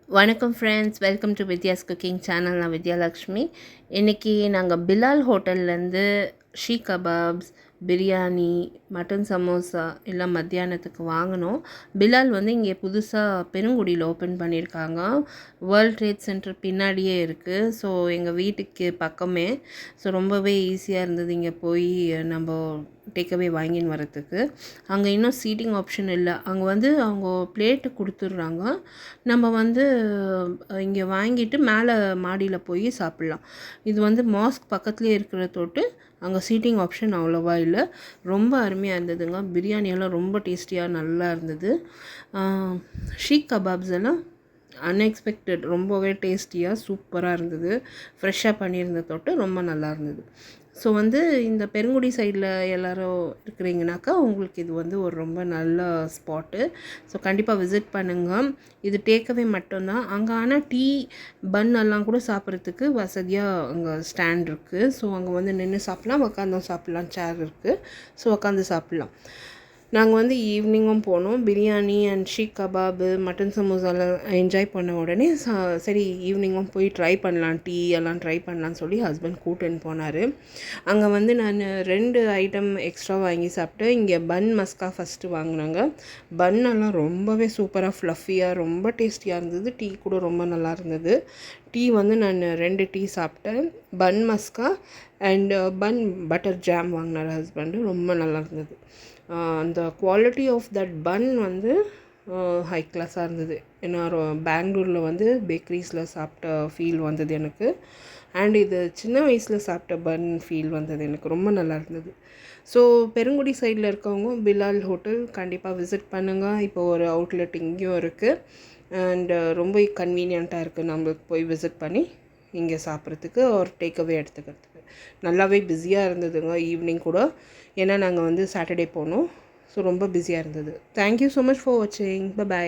வணக்கம் friends, welcome to Vidya's cooking channel. நான் வித்யாலக்ஷ்மி. இன்றைக்கி நாங்கள் பிலால் ஹோட்டல்லேருந்து ஷீ கபாப்ஸ், பிரியாணி, மட்டன் சமோசா எல்லாம் மத்தியானத்துக்கு வாங்கினோம். பிலால் வந்து இங்கே புதுசாக பெருங்குடியில் ஓப்பன் பண்ணியிருக்காங்க. வேர்ல்ட் ட்ரேட் சென்டர் பின்னாடியே இருக்குது. ஸோ எங்கள் வீட்டுக்கு பக்கமே. ஸோ ரொம்பவே ஈஸியாக இருந்தது இங்கே போய் நம்ம டேக்அவே வாங்கின்னு வரத்துக்கு. அங்கே இன்னும் சீட்டிங் ஆப்ஷன் இல்லை. அங்கே வந்து அவங்க பிளேட்டு கொடுத்துட்றாங்க. நம்ம வந்து இங்கே வாங்கிட்டு மேலே மாடியில் போய் சாப்பிட்லாம். இது வந்து மாஸ்க் பக்கத்துலேயே இருக்கிற தொட்டு அங்கே சீட்டிங் ஆப்ஷன் அவ்வளோவா இல்லை. ரொம்ப அருமையாக இருந்ததுங்க. பிரியாணியெல்லாம் ரொம்ப டேஸ்டியாக நல்லா இருந்தது. ஷீக் கபாப்ஸ் எல்லாம் அன்எக்ஸ்பெக்டட் ரொம்பவே டேஸ்டியாக சூப்பராக இருந்தது. ஃப்ரெஷ்ஷாக பண்ணியிருந்த தொட்டு ரொம்ப நல்லா இருந்தது. ஸோ வந்து இந்த பெருங்குடி சைடில் எல்லோரும் இருக்கிறீங்கனாக்கா உங்களுக்கு இது வந்து ஒரு ரொம்ப நல்ல ஸ்பாட்டு. ஸோ கண்டிப்பாக விசிட் பண்ணுங்கள். இது டேக்அவே மட்டும்தான். அங்கே ஆனால் டீ பன் எல்லாம் கூட சாப்பிட்றதுக்கு வசதியாக அங்கே ஸ்டாண்ட் இருக்குது. ஸோ அங்கே வந்து நின்று சாப்பிட்லாம், உட்காந்தும் சாப்பிட்லாம். சேர் இருக்குது. ஸோ உட்காந்து சாப்பிட்லாம். நாங்கள் வந்து ஈவினிங்கும் போனோம். பிரியாணி அண்ட் ஷீக் கபாபு, மட்டன் சமோசாலாம் என்ஜாய் பண்ண உடனே சரி ஈவினிங்கும் போய் ட்ரை பண்ணலாம், டீ எல்லாம் ட்ரை பண்ணலான்னு சொல்லி ஹஸ்பண்ட் கூட்டின்னு போனார். அங்கே வந்து நான் 2 ஐட்டம் எக்ஸ்ட்ரா வாங்கி சாப்பிட்டு இங்கே பன் மஸ்கா ஃபஸ்ட்டு வாங்கினாங்க. பன்னெல்லாம் ரொம்பவே சூப்பராக ஃப்ளஃபியாக ரொம்ப டேஸ்டியாக இருந்தது. டீ கூட ரொம்ப நல்லா இருந்தது. டீ வந்து நான் 2 டீ சாப்பிட்டேன். பன் மஸ்கா அண்ட் பன் பட்டர் ஜாம் வாங்கினார் ஹஸ்பண்டு. ரொம்ப நல்லா இருந்தது. அந்த குவாலிட்டி ஆஃப் தட் பன் வந்து ஹை கிளாஸாக இருந்தது. ஏன்னா பெங்களூரில் வந்து பேக்கரிஸில் சாப்பிட்ட ஃபீல் வந்தது எனக்கு. அண்ட் இது சின்ன வயசில் சாப்பிட்ட பன் ஃபீல் வந்தது எனக்கு. ரொம்ப நல்லா இருந்தது. ஸோ பெருங்குடி சைடில் இருக்கவங்க பிலால் ஹோட்டல் கண்டிப்பாக விசிட் பண்ணுங்கள். இப்போ ஒரு அவுட்லெட் இங்கேயும் இருக்குது. அண்டு ரொம்ப கன்வீனியண்ட்டாக இருக்குது நம்மளுக்கு போய் விசிட் பண்ணி இங்கே சாப்பிட்றதுக்கு ஒரு டேக்அவே எடுத்துக்கிறதுக்கு. நல்லாவே பிஸியாக இருந்ததுங்க ஈவினிங் கூட. ஏன்னா நாங்கள் வந்து சாட்டர்டே போனோம். ஸோ ரொம்ப பிஸியாக இருந்தது. தேங்க்யூ ஸோ மச் ஃபார் வாட்சிங். பை.